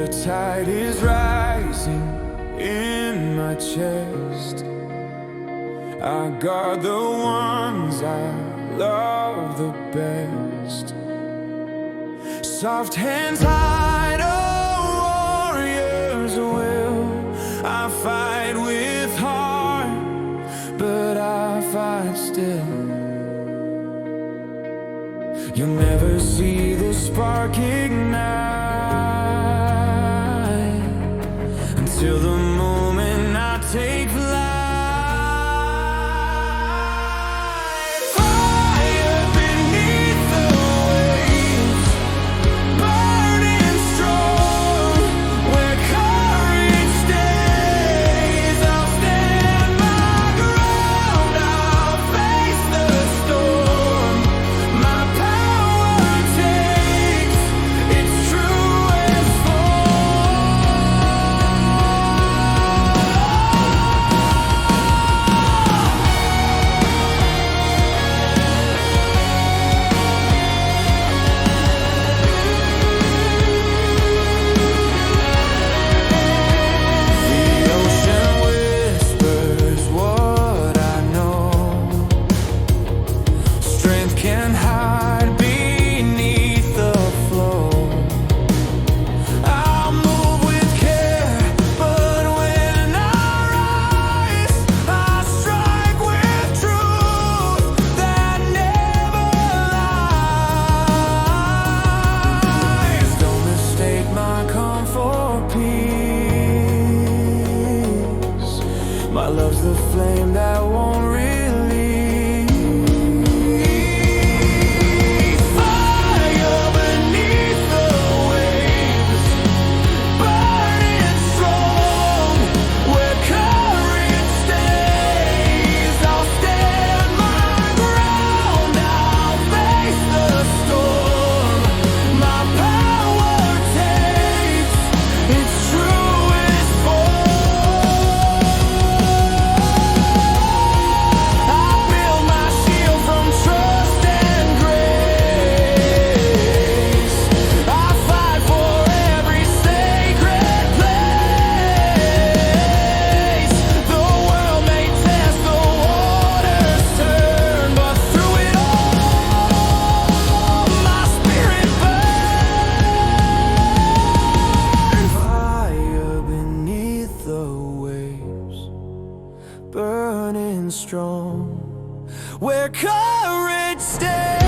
The tide is rising in my chest. I guard the ones I love the best. Soft hands hide a warrior's will. I fight with heart, but I fight still. You'll never see the spark ignite until the moment I take flight. Fire beneath the waves, burning strong. Where courage stays, I'll stand my ground. I'll face the storm. My power takes its truest can hide beneath the flow. I'll move with care, but when I rise, I strike with truth that never lies. Don't mistake my calm for peace. My love's the flame that won't release. Burning strong, where courage stays.